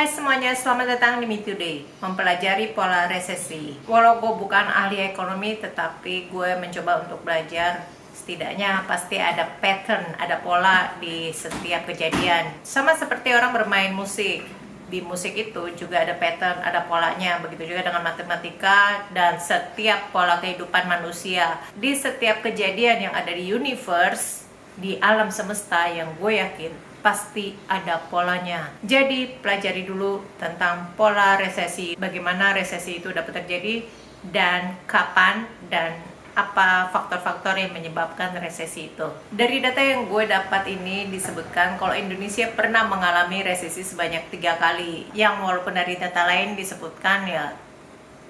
Hai semuanya, selamat datang di Me Today, mempelajari pola resesi. Walau gue bukan ahli ekonomi, tetapi gue mencoba untuk belajar. Setidaknya pasti ada pattern, ada pola di setiap kejadian. Sama seperti orang bermain musik. Di musik itu juga ada pattern, ada polanya. Begitu juga dengan matematika dan setiap pola kehidupan manusia. Di setiap kejadian yang ada di universe, di alam semesta, yang gue yakin pasti ada polanya. Jadi pelajari dulu tentang pola resesi, bagaimana resesi itu dapat terjadi dan kapan dan apa faktor-faktor yang menyebabkan resesi itu. Dari data yang gue dapat ini disebutkan kalau Indonesia pernah mengalami resesi sebanyak 3 kali, yang walaupun dari data lain disebutkan ya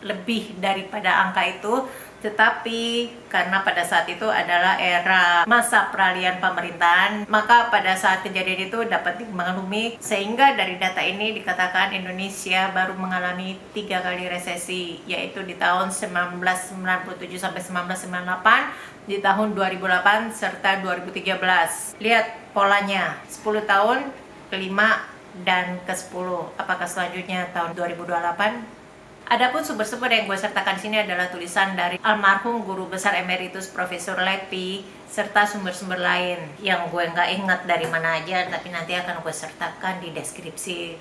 lebih daripada angka itu, tetapi karena pada saat itu adalah era masa peralihan pemerintahan, maka pada saat kejadian itu dapat dimaklumi, sehingga dari data ini dikatakan Indonesia baru mengalami 3 kali resesi, yaitu di tahun 1997 sampai 1998, di tahun 2008 serta 2013. Lihat polanya, 10 tahun, ke-5 dan ke-10. Apakah selanjutnya tahun 2028? Adapun sumber-sumber yang gue sertakan di sini adalah tulisan dari almarhum guru besar emeritus Profesor Lepi, serta sumber-sumber lain yang gue nggak ingat dari mana aja, tapi nanti akan gue sertakan di deskripsi.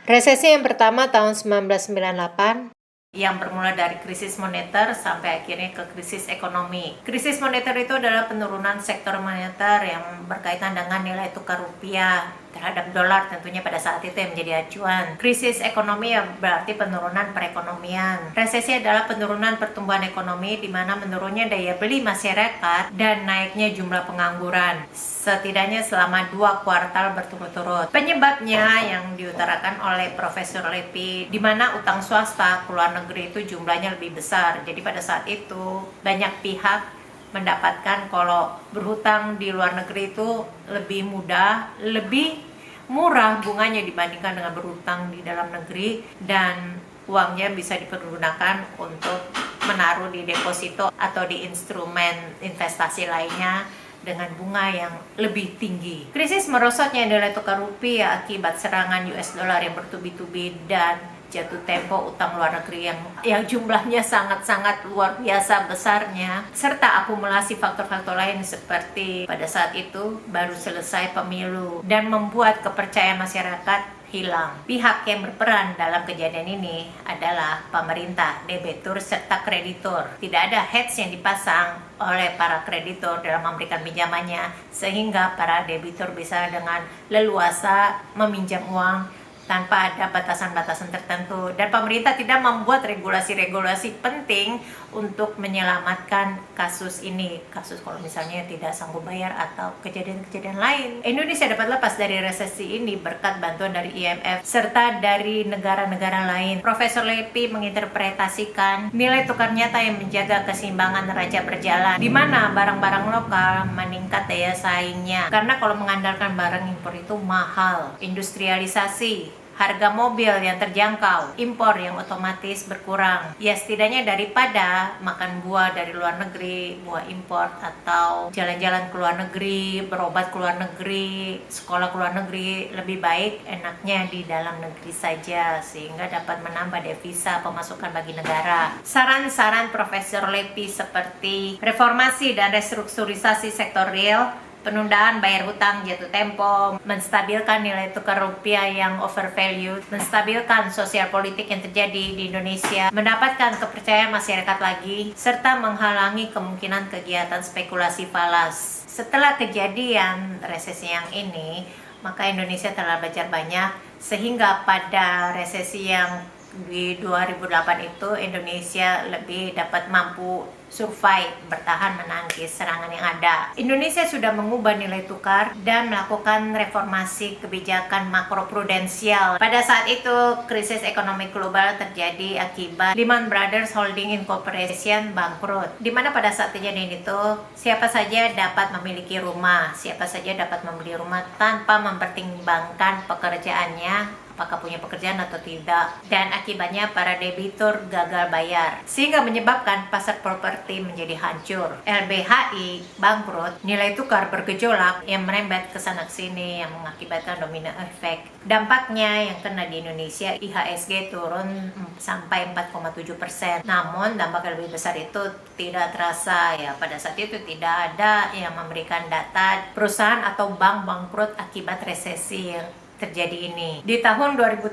Resesi yang pertama tahun 1998, yang bermula dari krisis moneter sampai akhirnya ke krisis ekonomi. Krisis moneter itu adalah penurunan sektor moneter yang berkaitan dengan nilai tukar rupiah terhadap dolar, tentunya pada saat itu yang menjadi acuan. Krisis ekonomi yang berarti penurunan perekonomian. Resesi adalah penurunan pertumbuhan ekonomi di mana menurunnya daya beli masyarakat dan naiknya jumlah pengangguran, setidaknya selama 2 kuartal berturut-turut. Penyebabnya yang diutarakan oleh Profesor Lepi, di mana utang swasta ke luar negeri itu jumlahnya lebih besar. Jadi pada saat itu banyak pihak mendapatkan kalau berhutang di luar negeri itu lebih mudah, lebih murah bunganya dibandingkan dengan berhutang di dalam negeri, dan uangnya bisa dipergunakan untuk menaruh di deposito atau di instrumen investasi lainnya dengan bunga yang lebih tinggi. Krisis merosotnya nilai tukar rupiah akibat serangan US dollar yang bertubi-tubi dan jatuh tempo utang luar negeri yang jumlahnya sangat-sangat luar biasa besarnya, serta akumulasi faktor-faktor lain seperti pada saat itu baru selesai pemilu dan membuat kepercayaan masyarakat hilang. Pihak yang berperan dalam kejadian ini adalah pemerintah, debitur, serta kreditur. Tidak ada hedge yang dipasang oleh para kreditur dalam memberikan pinjamannya, sehingga para debitur bisa dengan leluasa meminjam uang tanpa ada batasan-batasan tertentu, dan pemerintah tidak membuat regulasi-regulasi penting untuk menyelamatkan kasus ini. Kasus kalau misalnya tidak sanggup bayar atau kejadian-kejadian lain. Indonesia dapat lepas dari resesi ini berkat bantuan dari IMF serta dari negara-negara lain. Profesor Lepi menginterpretasikan nilai tukar nyata yang menjaga keseimbangan neraca berjalan, di mana barang-barang lokal meningkat daya saingnya. Karena kalau mengandalkan barang impor itu mahal. Industrialisasi, harga mobil yang terjangkau, impor yang otomatis berkurang. Ya setidaknya daripada makan buah dari luar negeri, buah impor, atau jalan-jalan ke luar negeri, berobat ke luar negeri, sekolah ke luar negeri, lebih baik enaknya di dalam negeri saja, sehingga dapat menambah devisa pemasukan bagi negara. Saran-saran Profesor Lepi seperti reformasi dan restrukturisasi sektor real, penundaan bayar hutang jatuh tempo, menstabilkan nilai tukar rupiah yang overvalued, menstabilkan sosial politik yang terjadi di Indonesia, mendapatkan kepercayaan masyarakat lagi, serta menghalangi kemungkinan kegiatan spekulasi falas. Setelah kejadian resesi yang ini, maka Indonesia telah belajar banyak, sehingga pada resesi yang di 2008 itu Indonesia lebih dapat mampu survive, bertahan menangkis serangan yang ada. Indonesia sudah mengubah nilai tukar dan melakukan reformasi kebijakan makroprudensial. Pada saat itu krisis ekonomi global terjadi akibat Lehman Brothers Holding Incorporation bangkrut, di mana pada saat kejadian itu siapa saja dapat memiliki rumah, siapa saja dapat membeli rumah tanpa mempertimbangkan pekerjaannya, apakah punya pekerjaan atau tidak, dan akibatnya para debitur gagal bayar, sehingga menyebabkan pasar properti properti menjadi hancur. LBHI bangkrut, nilai tukar bergejolak yang merembet ke sana sini yang mengakibatkan domino efek. Dampaknya yang kena di Indonesia, IHSG turun sampai 4,7%. Namun dampak yang lebih besar itu tidak terasa ya. Pada saat itu tidak ada yang memberikan data perusahaan atau bank bangkrut akibat resesi yang terjadi ini. Di tahun 2013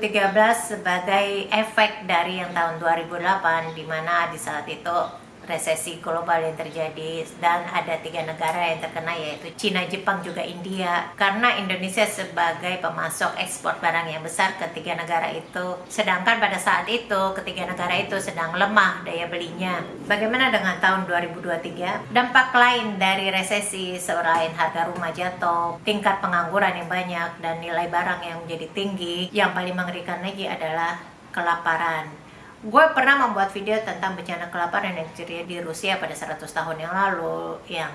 sebagai efek dari yang tahun 2008, di mana di saat itu resesi global yang terjadi dan ada 3 negara yang terkena, yaitu Cina, Jepang, juga India. Karena Indonesia sebagai pemasok ekspor barang yang besar ke 3 negara itu, sedangkan pada saat itu ketiga negara itu sedang lemah daya belinya. Bagaimana dengan tahun 2023? Dampak lain dari resesi selain harga rumah jatuh, tingkat pengangguran yang banyak, dan nilai barang yang menjadi tinggi, yang paling mengerikan lagi adalah kelaparan. Gue pernah membuat video tentang bencana kelaparan yang terjadi di Rusia pada 100 tahun yang lalu, yang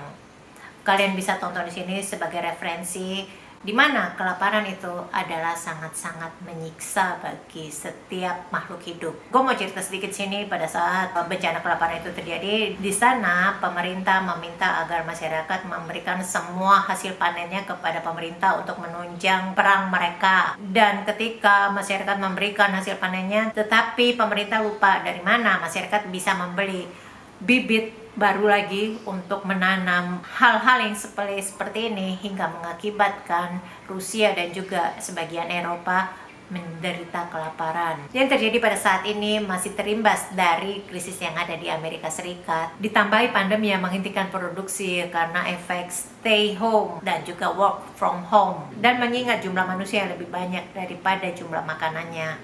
kalian bisa tonton di sini sebagai referensi, di mana kelaparan itu adalah sangat-sangat menyiksa bagi setiap makhluk hidup. Gue mau cerita sedikit sini. Pada saat bencana kelaparan itu terjadi, di sana pemerintah meminta agar masyarakat memberikan semua hasil panennya kepada pemerintah untuk menunjang perang mereka. Dan ketika masyarakat memberikan hasil panennya, tetapi pemerintah lupa dari mana masyarakat bisa membeli bibit baru lagi untuk menanam. Hal-hal yang sepele seperti ini hingga mengakibatkan Rusia dan juga sebagian Eropa menderita kelaparan. Yang terjadi pada saat ini masih terimbas dari krisis yang ada di Amerika Serikat, ditambahi pandemi yang menghentikan produksi karena efek stay home dan juga work from home, dan mengingat jumlah manusia yang lebih banyak daripada jumlah makanannya.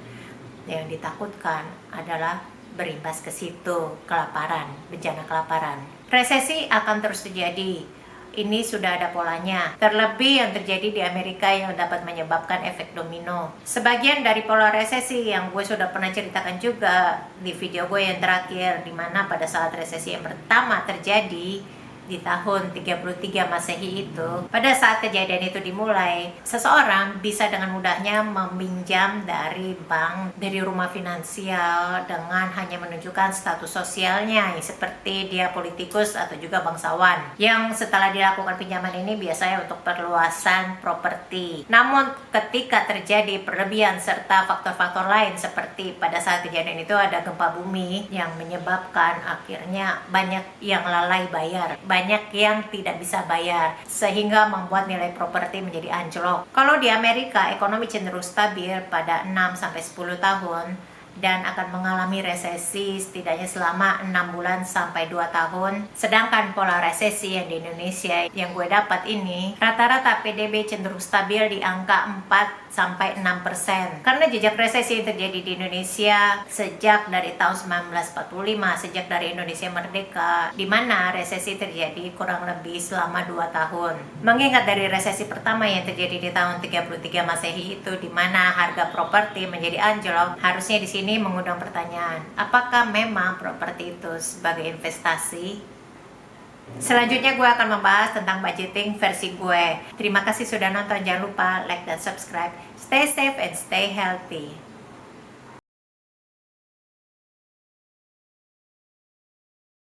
Yang ditakutkan adalah berimbas ke situ kelaparan, bencana kelaparan. Resesi akan terus terjadi. Ini sudah ada polanya. Terlebih yang terjadi di Amerika yang dapat menyebabkan efek domino. Sebagian dari pola resesi yang gue sudah pernah ceritakan juga di video gue yang terakhir, di mana pada saat resesi yang pertama terjadi di tahun 33 Masehi itu, pada saat kejadian itu dimulai, seseorang bisa dengan mudahnya meminjam dari bank, dari rumah finansial, dengan hanya menunjukkan status sosialnya seperti dia politikus atau juga bangsawan, yang setelah dilakukan pinjaman ini biasanya untuk perluasan properti. Namun ketika terjadi perlebihan serta faktor-faktor lain, seperti pada saat kejadian itu ada gempa bumi yang menyebabkan akhirnya banyak yang lalai bayar, banyak yang tidak bisa bayar, sehingga membuat nilai properti menjadi anjlok. Kalau di Amerika, ekonomi cenderung stabil pada 6-10 tahun dan akan mengalami resesi setidaknya selama 6 bulan sampai 2 tahun. Sedangkan pola resesi yang di Indonesia yang gue dapat ini, rata-rata PDB cenderung stabil di angka 4-6%. Karena jejak resesi yang terjadi di Indonesia sejak dari tahun 1945, sejak dari Indonesia merdeka, di mana resesi terjadi kurang lebih selama 2 tahun. Mengingat dari resesi pertama yang terjadi di tahun 33 Masehi itu, di mana harga properti menjadi anjlok, harusnya di sini mengundang pertanyaan, apakah memang properti itu sebagai investasi? Selanjutnya gue akan membahas tentang budgeting versi gue. Terima kasih sudah nonton, jangan lupa like dan subscribe. Stay safe and stay healthy.